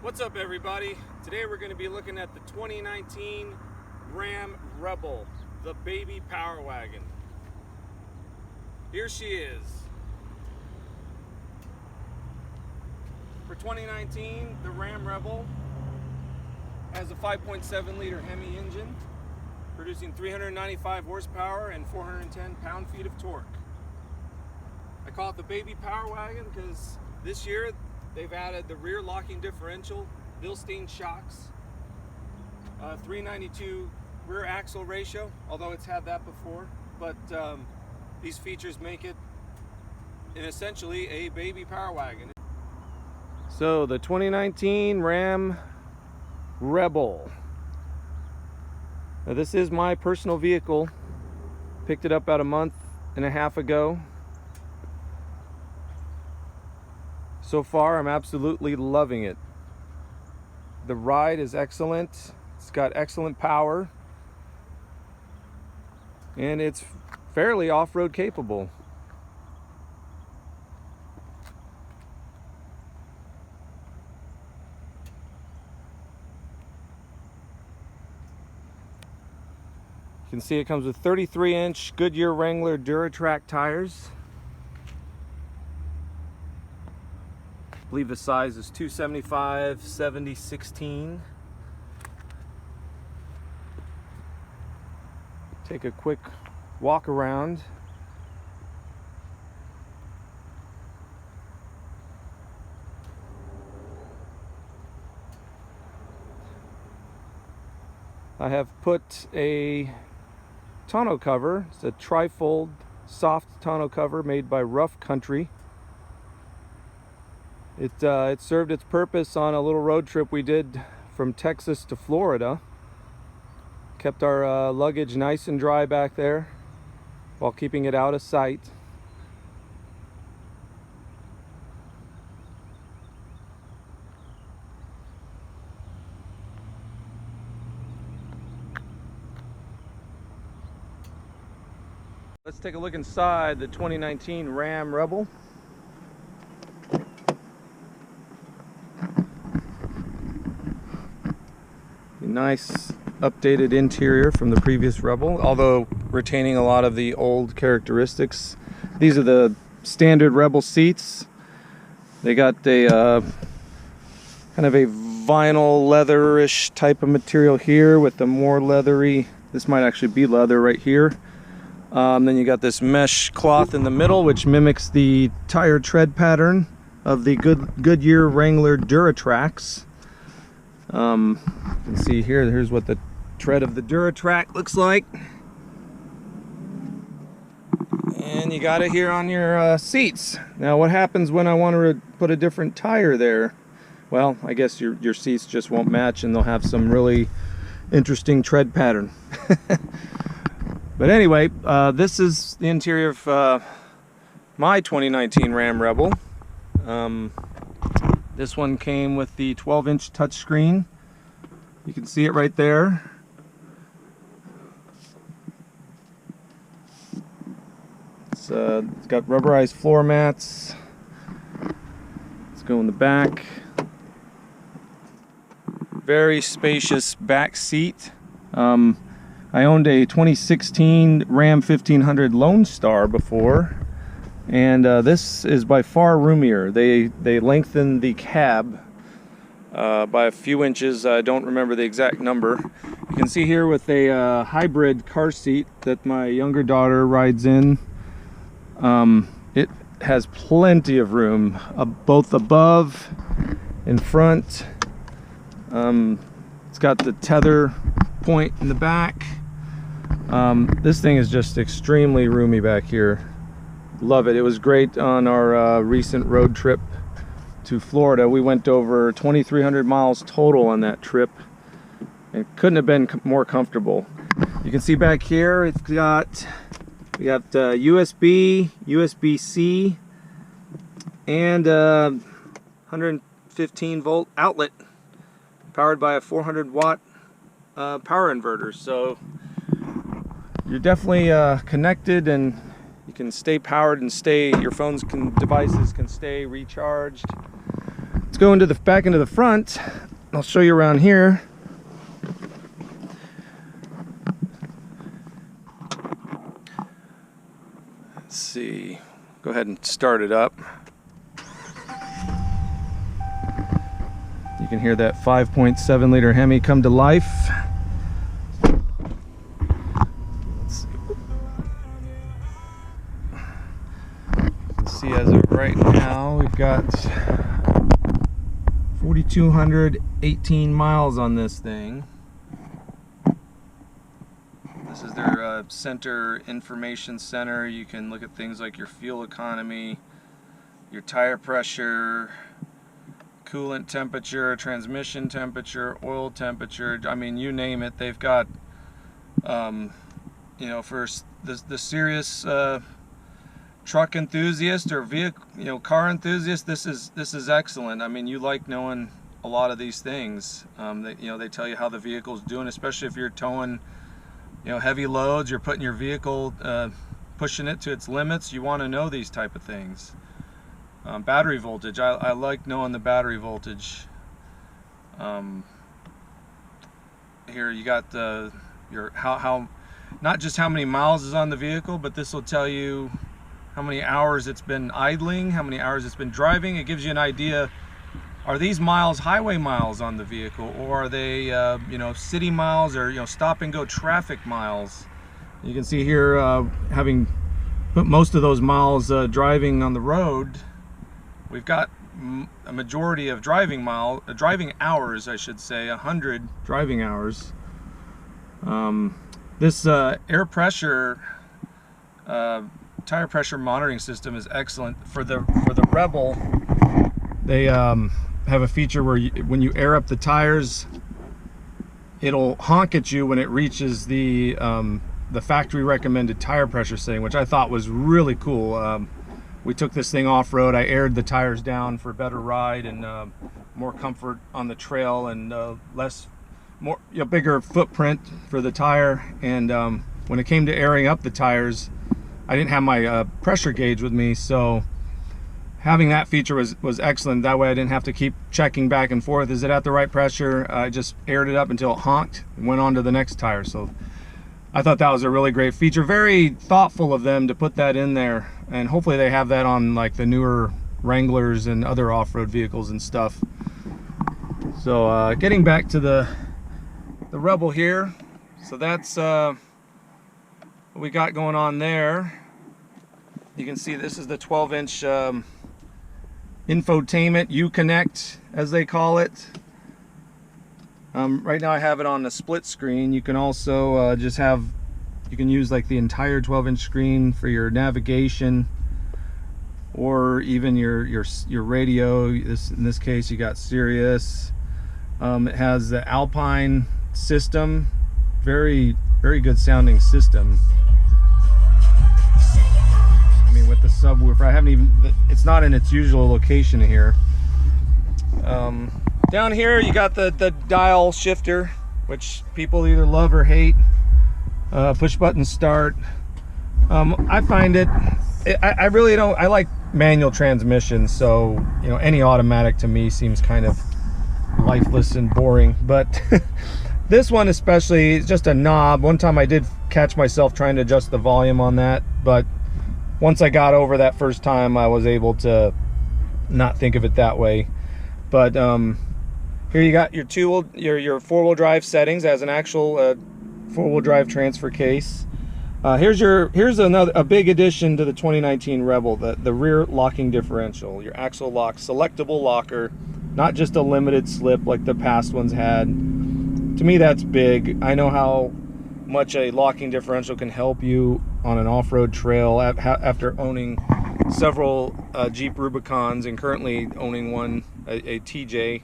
What's up, everybody? Today we're going to be looking at the 2019 Ram Rebel, the baby Power Wagon. Here she is. For 2019, the Ram Rebel has a 5.7 liter Hemi engine, producing 395 horsepower and 410 pound-feet of torque. I call it the baby Power Wagon because this year they've added the rear locking differential, bilstein shocks, 392 rear axle ratio, although it's had that before, but these features make it essentially a baby Power Wagon. So the 2019 Ram Rebel. Now, this is my personal vehicle. Picked it up about a month and a half ago. So far, I'm absolutely loving it. The ride is excellent. It's got excellent power. And it's fairly off-road capable. You can see it comes with 33-inch Goodyear Duratrac tires. I believe the size is 275/70/16. Take a quick walk around. I have put a tonneau cover. It's a tri-fold soft tonneau cover made by Rough Country. It served its purpose on a little road trip we did from Texas to Florida. Kept our luggage nice and dry back there while keeping it out of sight. Let's take a look inside the 2019 Ram Rebel. Nice updated interior from the previous Rebel, although retaining a lot of the old characteristics. These are the standard Rebel seats. They got a kind of a vinyl leatherish type of material here with the more leathery, this might actually be leather right here. Then you got this mesh cloth in the middle, which mimics the tire tread pattern of the Goodyear Duratracs. You can see here's what the tread of the Duratrac looks like. And you got it here on your seats. Now what happens when I want to put a different tire there? Well, I guess your seats just won't match and they'll have some really interesting tread pattern. But anyway, this is the interior of my 2019 Ram Rebel. This one came with the 12-inch touchscreen. You can see it right there. It's got rubberized floor mats. Let's go in the back. Very spacious back seat. I owned a 2016 Ram 1500 Lone Star before. And this is by far roomier. They lengthened the cab by a few inches. I don't remember the exact number. You can see here with a hybrid car seat that my younger daughter rides in. It has plenty of room, both above and front. It's got the tether point in the back. This thing is just extremely roomy back here. Love it. It was great on our recent road trip to Florida. We went over 2,300 miles total on that trip. It couldn't have been more comfortable. You can see back here we got USB, USB-C, and 115 volt outlet powered by a 400 watt power inverter. So you're definitely connected, and you can stay powered and your devices can stay recharged. Let's go into the back into the front. I'll show you around here. Let's see. Go ahead and start it up. You can hear that 5.7 liter Hemi come to life. See, as of right now, we've got 4,218 miles on this thing. This is their center information center. You can look at things like your fuel economy, your tire pressure, coolant temperature, transmission temperature, oil temperature. I mean, you name it. They've got, you know, for the serious truck enthusiast or vehicle, you know, car enthusiast, this is excellent. I mean, you like knowing a lot of these things. You know, they tell you how the vehicle's doing, especially if you're towing, you know, heavy loads. You're putting your vehicle, pushing it to its limits. You want to know these type of things. Battery voltage. I like knowing the battery voltage. Here you got your how not just how many miles is on the vehicle, but this will tell you how many hours it's been idling, how many hours it's been driving. It gives you an idea, are these miles highway miles on the vehicle, or are they you know, city miles, or, you know, stop and go traffic miles. You can see here, having put most of those miles driving on the road, we've got a majority of driving hours, I should say, 100 driving hours. This air pressure tire pressure monitoring system is excellent. For the Rebel, they have a feature where when you air up the tires, it'll honk at you when it reaches the factory recommended tire pressure setting, which I thought was really cool. We took this thing off-road. I aired the tires down for a better ride and more comfort on the trail, and bigger footprint for the tire. And when it came to airing up the tires, I didn't have my pressure gauge with me, so having that feature was excellent. That way I didn't have to keep checking back and forth. Is it at the right pressure? I just aired it up until it honked and went on to the next tire. So I thought that was a really great feature. Very thoughtful of them to put that in there, and hopefully they have that on like the newer Wranglers and other off-road vehicles and stuff. So getting back to the Rebel here, so that's what we got going on there. You can see this is the 12-inch infotainment, Uconnect as they call it. Right now I have it on the split screen. You can also you can use like the entire 12-inch screen for your navigation, or even your radio. In this case you got Sirius. It has the Alpine system, very good sounding system. I mean, with the subwoofer, I haven't even, it's not in its usual location here. Down here you got the dial shifter, which people either love or hate. Push button start. I find I really don't, I like manual transmission, so you know, any automatic to me seems kind of lifeless and boring, but this one especially is just a knob. One time I did catch myself trying to adjust the volume on that, but once I got over that first time, I was able to not think of it that way. But here you got your four-wheel drive settings as an actual four-wheel drive transfer case. Here's a big addition to the 2019 Rebel, the rear locking differential, your axle lock selectable locker, not just a limited slip like the past ones had. To me, that's big. I know how much a locking differential can help you on an off-road trail after owning several Jeep Rubicons and currently owning one, a TJ.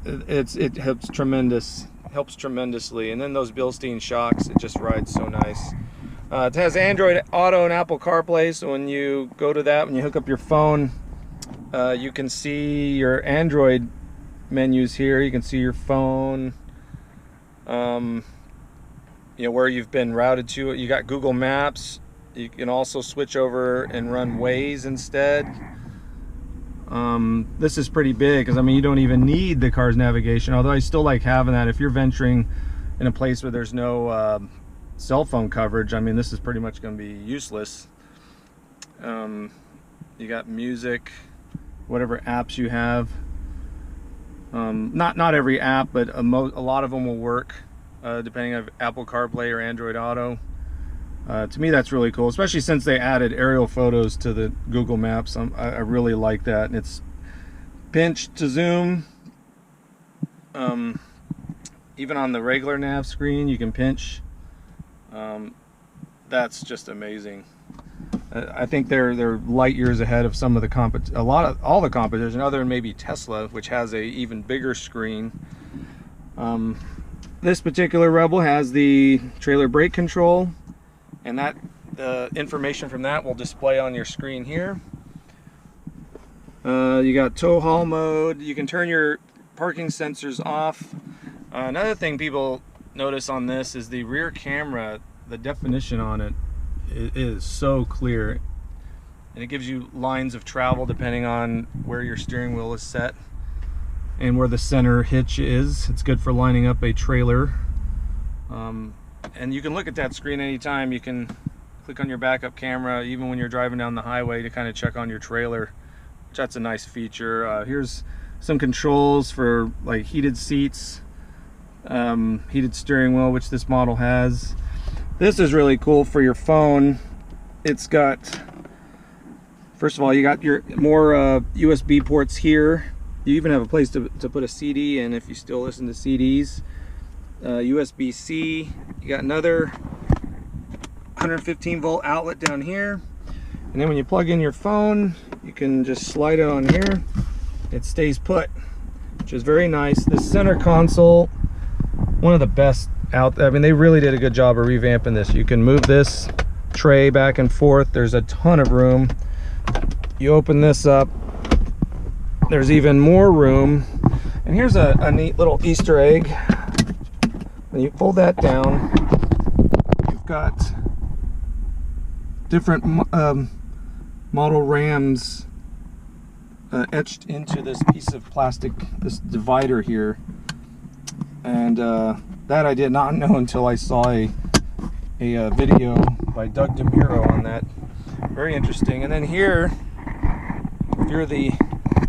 It helps tremendously. And then those Bilstein shocks, it just rides so nice. It has Android Auto and Apple CarPlay, so when you go to that, when you hook up your phone, you can see your Android menus here. You can see your phone, you know, where you've been routed to. You got Google Maps. You can also switch over and run Waze instead. This is pretty big because I mean you don't even need the car's navigation, although I still like having that if you're venturing in a place where there's no cell phone coverage. I mean, this is pretty much going to be useless. You got music, whatever apps you have. Not every app, but a lot of them will work depending on Apple CarPlay or Android Auto. To me, that's really cool, especially since they added aerial photos to the Google Maps. I really like that. And it's pinch to zoom. Even on the regular nav screen, you can pinch. That's just amazing. I think they're light years ahead of some of the all the competition, other than maybe Tesla, which has a even bigger screen. This particular Rebel has the trailer brake control, and that information from that will display on your screen here. You got tow haul mode. You can turn your parking sensors off. Another thing people notice on this is the rear camera. The definition on it is so clear, and it gives you lines of travel depending on where your steering wheel is set and where the center hitch is. It's good for lining up a trailer. And you can look at that screen anytime. You can click on your backup camera even when you're driving down the highway to kind of check on your trailer, which that's a nice feature. Here's some controls for like heated seats, heated steering wheel, which this model has. This is really cool for your phone. It's got, first of all, you got your more USB ports here. You even have a place to put a CD in if you still listen to CDs. USB-C. You got another 115 volt outlet down here. And then when you plug in your phone, you can just slide it on here. It stays put, which is very nice. The center console, one of the best out there. I mean, they really did a good job of revamping this. You can move this tray back and forth. There's a ton of room. You open this up, there's even more room. And here's a neat little Easter egg. When you pull that down, you've got different model Rams etched into this piece of plastic, this divider here. And that I did not know until I saw a video by Doug DeMuro on that. Very interesting. And then here, if you're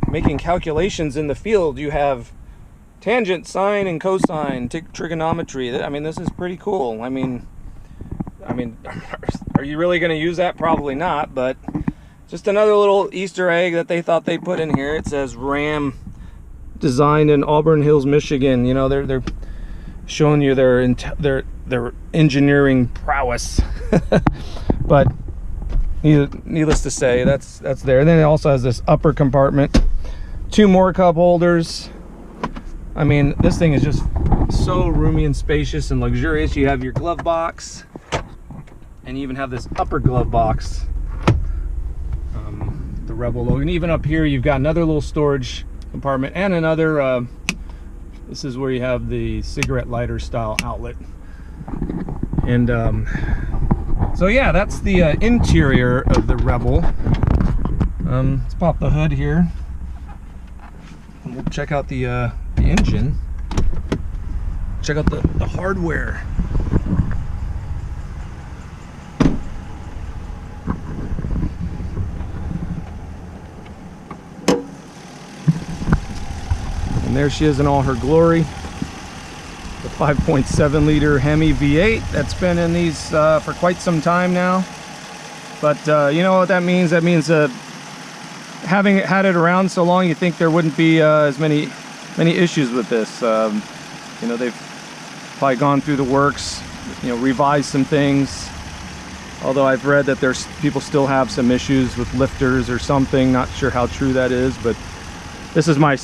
making calculations in the field, you have tangent, sine, and cosine, trigonometry. I mean, this is pretty cool. I mean, are you really going to use that? Probably not, but just another little Easter egg that they thought they put in here. It says Ram, designed in Auburn Hills, Michigan. You know, they're showing you their engineering prowess. But needless to say, that's there. And then it also has this upper compartment, 2 more cup holders. I mean, this thing is just so roomy and spacious and luxurious. You have your glove box, and you even have this upper glove box, the Rebel logo. And even up here, you've got another little storage compartment and another. This is where you have the cigarette lighter style outlet. And so yeah, that's the interior of the Rebel. Let's pop the hood here, and we'll check out the engine. Check out the hardware. And there she is in all her glory. The 5.7 liter Hemi V8 that's been in these for quite some time now. But you know what that means? That means having had it around so long, you think there wouldn't be as many issues with this. You know, they've probably gone through the works, you know, revised some things. Although I've read that there's people still have some issues with lifters or something. Not sure how true that is, but this is my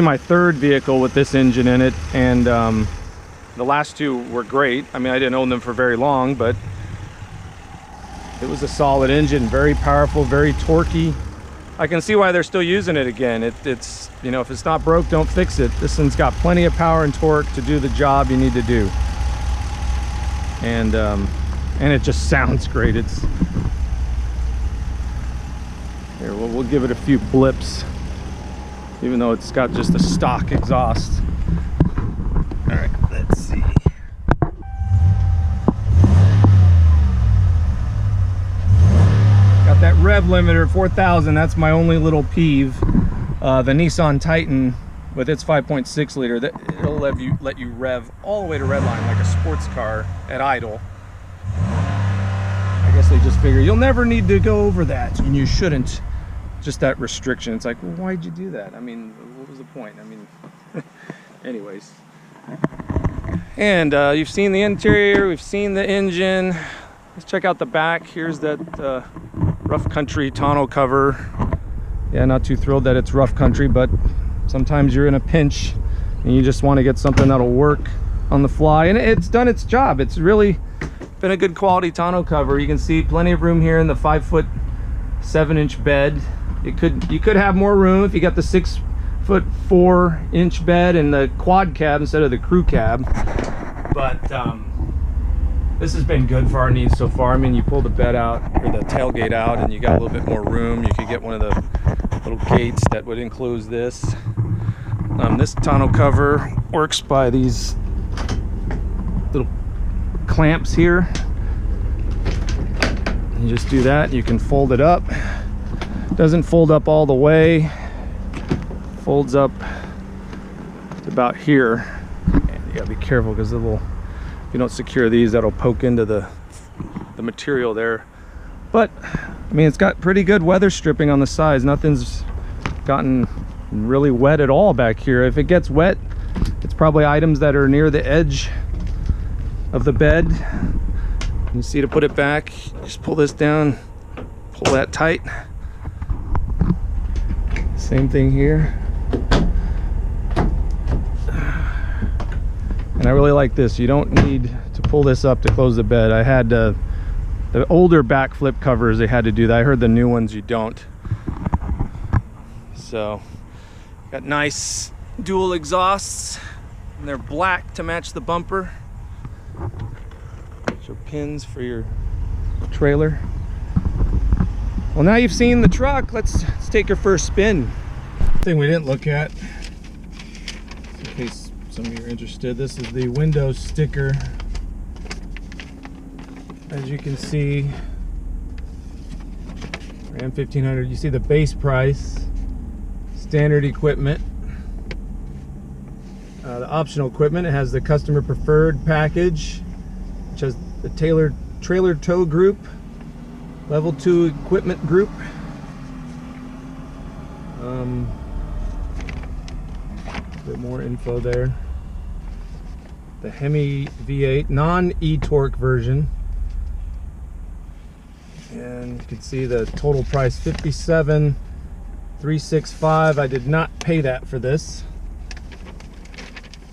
my third vehicle with this engine in it, and the last 2 were great. I mean, I didn't own them for very long, but it was a solid engine, very powerful, very torquey. I can see why they're still using it again. It's, you know, if it's not broke, don't fix it. This one's got plenty of power and torque to do the job you need to do. And it just sounds great. Here, we'll give it a few blips, even though it's got just a stock exhaust. All right, let's see. Got that rev limiter, 4,000. That's my only little peeve. The Nissan Titan with its 5.6 liter, that it'll let you rev all the way to redline like a sports car at idle. I guess they just figure you'll never need to go over that, and you shouldn't. Just that restriction. It's like, well, why'd you do that? I mean, what was the point? I mean, anyways. And you've seen the interior, we've seen the engine. Let's check out the back. Here's that rough country tonneau cover. Yeah, not too thrilled that it's rough country, but sometimes you're in a pinch and you just want to get something that'll work on the fly, and it's done its job. It's really been a good quality tonneau cover. You can see plenty of room here in the 5'7" bed. You could have more room if you got the 6'4" bed and the quad cab instead of the crew cab, but this has been good for our needs so far. I mean, you pull the bed out, or the tailgate out, and you got a little bit more room. You could get one of the little gates that would enclose this. This tonneau cover works by these little clamps here. You just do that, you can fold it up. Doesn't fold up all the way, folds up to about here. And you gotta be careful because if you don't secure these, that'll poke into the material there. But I mean, it's got pretty good weather stripping on the sides. Nothing's gotten really wet at all back here. If it gets wet, it's probably items that are near the edge of the bed. You see, to put it back, just pull this down, pull that tight. Same thing here. And I really like this. You don't need to pull this up to close the bed. I had the older back flip covers, they had to do that. I heard the new ones you don't. So got nice dual exhausts, and they're black to match the bumper. So pins for your trailer. Well, now you've seen the truck, let's take your first spin. Thing we didn't look at, in case some of you are interested, this is the Windows sticker. As you can see, Ram 1500, you see the base price, standard equipment, the optional equipment. It has the customer preferred package, which has the trailer tow group, level 2 equipment group, a bit more info there. The Hemi V8 non-e-torque version, and you can see the total price $57,365. I did not pay that for this.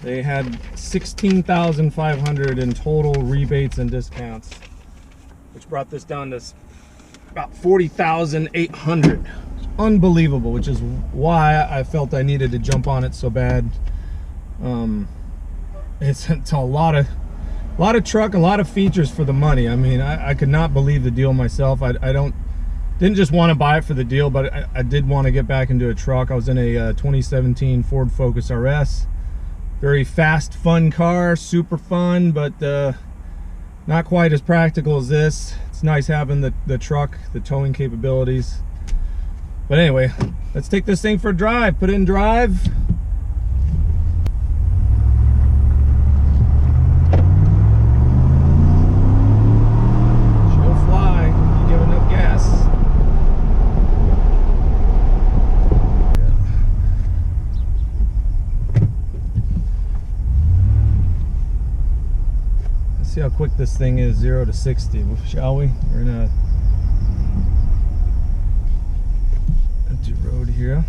They had $16,500 in total rebates and discounts, which brought this down to about $40,800. Unbelievable, which is why I felt I needed to jump on it so bad. It's a lot of truck, a lot of features for the money. I mean, I could not believe the deal myself. I didn't just want to buy it for the deal, but I did want to get back into a truck. I was in a 2017 Ford Focus RS. Very fast, fun car, super fun, but not quite as practical as this. It's nice having the truck, the towing capabilities. But anyway, let's take this thing for a drive. Put it in drive. She'll fly if you give enough gas. Let's see how quick this thing is, 0 to 60, shall we? We're in a empty road here.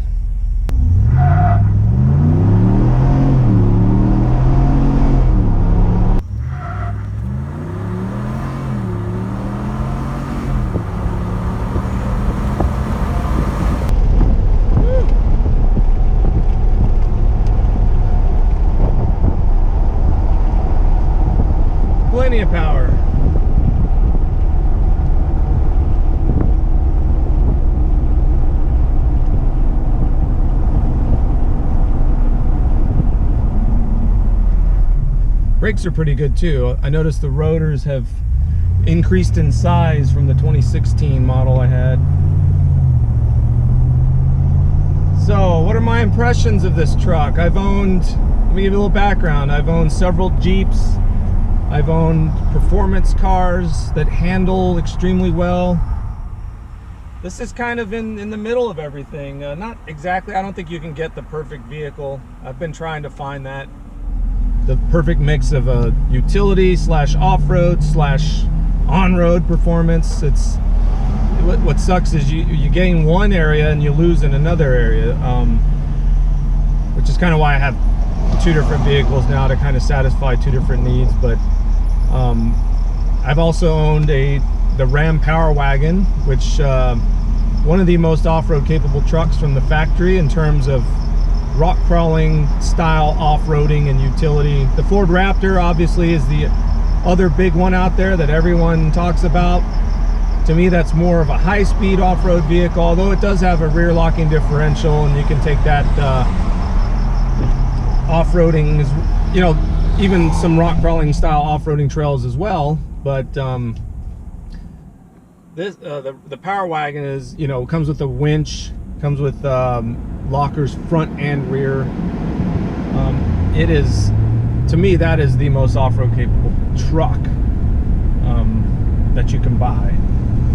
Plenty of power. Brakes are pretty good too. I noticed the rotors have increased in size from the 2016 model I had. So, what are my impressions of this truck? Let me give you a little background. I've owned several Jeeps. I've owned performance cars that handle extremely well. This is kind of in the middle of everything. Not exactly, I don't think you can get the perfect vehicle. I've been trying to find that. The perfect mix of a utility slash off-road slash on-road performance. What sucks is you gain one area and you lose in another area, which is kind of why I have two different vehicles now to kind of satisfy two different needs. But I've also owned the Ram Power Wagon, which one of the most off-road capable trucks from the factory in terms of rock crawling style off-roading and utility. The Ford Raptor obviously is the other big one out there that everyone talks about. To me, that's more of a high-speed off-road vehicle, although it does have a rear locking differential, and you can take that off-roading, you know, even some rock crawling style off-roading trails as well. But the Power Wagon is, you know, comes with a winch, comes with lockers front and rear. It is, to me, that is the most off-road capable truck that you can buy.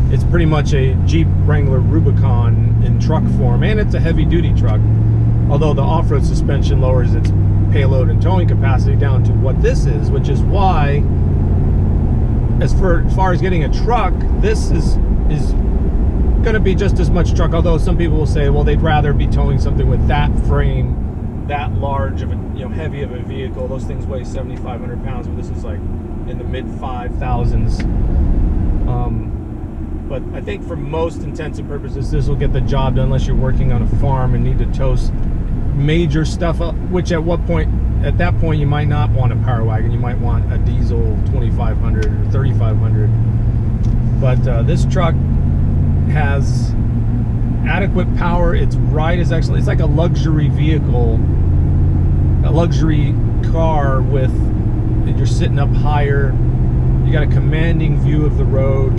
It's pretty much a Jeep Wrangler Rubicon in truck form, and it's a heavy-duty truck, although the off-road suspension lowers its payload and towing capacity down to what this is, which is why, as far as getting a truck, this is going to be just as much truck, although some people will say, well, they'd rather be towing something with that frame, that large of a, you know, heavy of a vehicle. Those things weigh 7,500 pounds, but this is like in the mid 5,000s. But I think for most intents and purposes, this will get the job done unless you're working on a farm and need to tow major stuff up, which at that point you might not want a Power Wagon. You might want a diesel 2,500 or 3,500. But this truck has adequate power. Its ride is excellent. It's like a luxury vehicle, a luxury car with, you're sitting up higher. You got a commanding view of the road.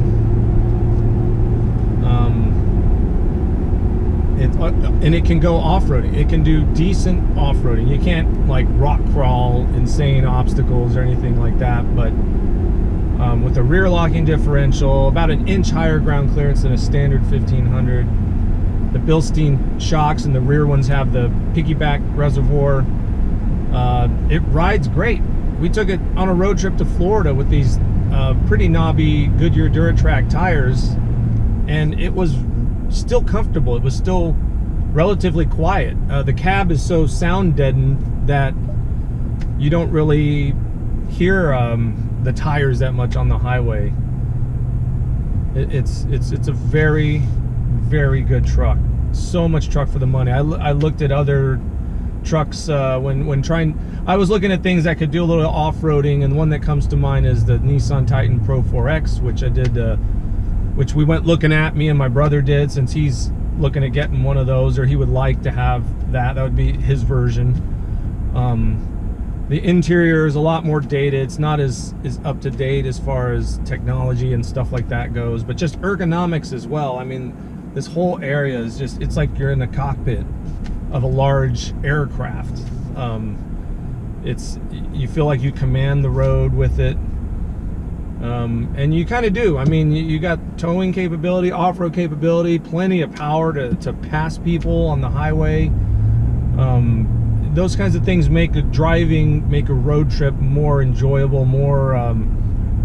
And it can go off-roading. It can do decent off-roading. You can't like rock crawl insane obstacles or anything like that, but with a rear locking differential, about an inch higher ground clearance than a standard 1500. The bilstein shocks and the rear ones have the piggyback reservoir. It rides great. We took it on a road trip to Florida with these pretty knobby Goodyear Duratrac tires, and it was still comfortable. It was still relatively quiet. The cab is so sound deadened that you don't really hear the tires that much on the highway. It's a very, very good truck. So much truck for the money. I looked at other trucks when trying. I was looking at things that could do a little off-roading, and the one that comes to mind is the Nissan Titan Pro 4X, which I did, which we went looking at. Me and my brother did, since he's looking at getting one of those, or he would like to have that. That would be his version. The interior is a lot more dated. It's not as up to date as far as technology and stuff like that goes, but just ergonomics as well. I mean, this whole area is just, it's like you're in the cockpit of a large aircraft. You feel like you command the road with it, and you kind of do. I mean, you got towing capability, off-road capability, plenty of power to pass people on the highway. Those kinds of things make a road trip more enjoyable, more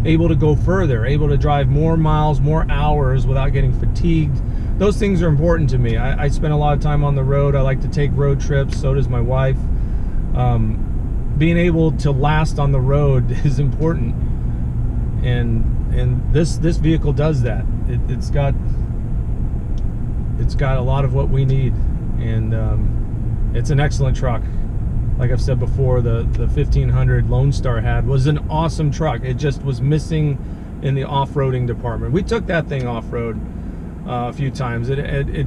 able to go further, able to drive more miles, more hours without getting fatigued. Those things are important to me. I spend a lot of time on the road. I like to take road trips. So does my wife. Being able to last on the road is important, and this vehicle does that. It's got a lot of what we need, and it's an excellent truck. Like I've said before, the 1500 Lone Star had was an awesome truck. It just was missing in the off-roading department. We took that thing off-road a few times. It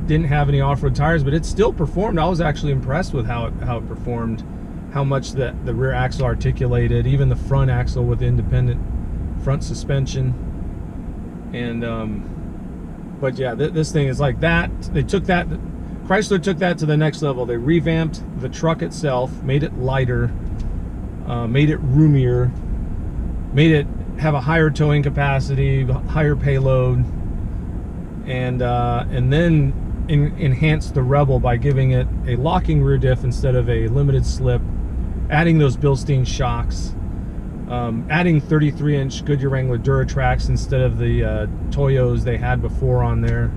didn't have any off-road tires, but it still performed. I was actually impressed with how it performed, how much the rear axle articulated, even the front axle with independent front suspension. And but yeah, this thing is like that. They took that, Chrysler took that to the next level. They revamped the truck itself, made it lighter, made it roomier, made it have a higher towing capacity, higher payload, and then enhanced the Rebel by giving it a locking rear diff instead of a limited slip, adding those bilstein shocks, adding 33-inch Goodyear Wrangler Duratracs instead of the Toyos they had before on there.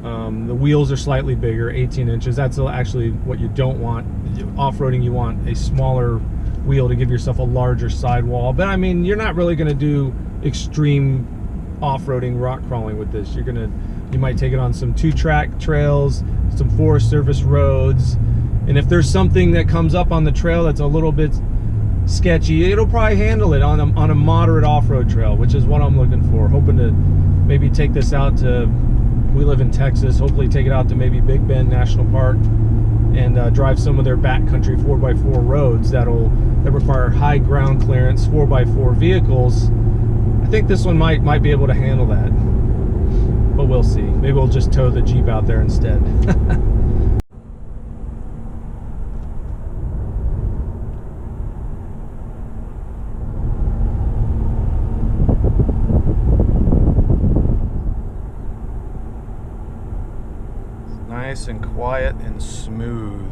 The wheels are slightly bigger, 18 inches. That's actually what you don't want. Off-roading, you want a smaller wheel to give yourself a larger sidewall. But I mean, you're not really going to do extreme off-roading rock crawling with this. You might take it on some 2-track trails, some Forest Service roads, and if there's something that comes up on the trail that's a little bit sketchy, it'll probably handle it on a moderate off-road trail, which is what I'm looking for. Hoping to maybe take this out to, we live in Texas, hopefully take it out to maybe Big Bend National Park and drive some of their backcountry 4x4 roads that require high ground clearance 4x4 vehicles. I think this one might be able to handle that, but we'll see. Maybe we'll just tow the Jeep out there instead. Nice and quiet and smooth.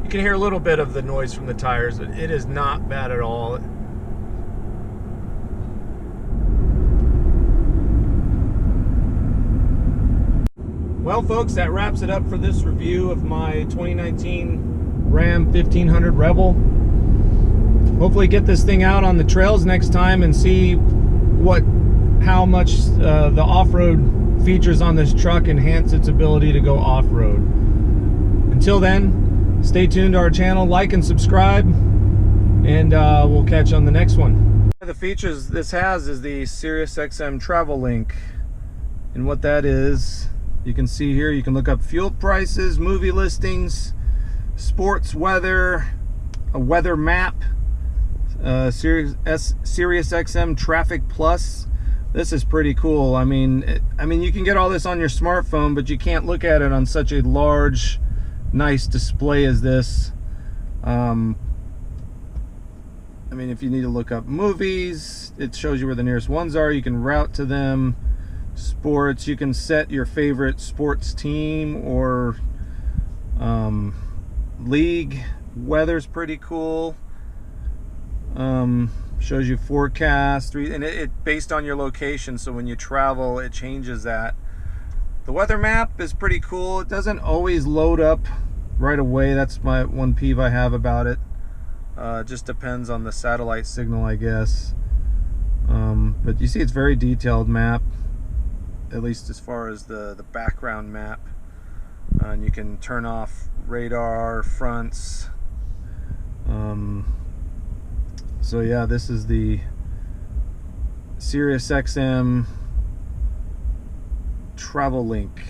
You can hear a little bit of the noise from the tires, but it is not bad at all. Well, folks, that wraps it up for this review of my 2019 Ram 1500 Rebel. Hopefully get this thing out on the trails next time and see how much the off-road features on this truck enhance its ability to go off-road. Until then, stay tuned to our channel, like and subscribe, and we'll catch you on the next one. One of the features this has is the Sirius XM Travel Link, and what that is, you can see here, you can look up fuel prices, movie listings, sports weather, a weather map, Sirius XM Traffic Plus. This is pretty cool. I mean, you can get all this on your smartphone, but you can't look at it on such a large, nice display as this. I mean, if you need to look up movies, it shows you where the nearest ones are. You can route to them. Sports, you can set your favorite sports team or league. Weather's pretty cool. Shows you forecast, and it based on your location, so when you travel it changes that. The weather map is pretty cool. It doesn't always load up right away. That's my one peeve I have about it. It just depends on the satellite signal, I guess. But you see, it's very detailed map, at least as far as the background map. And you can turn off radar, fronts. So yeah, this is the Sirius XM Travel Link.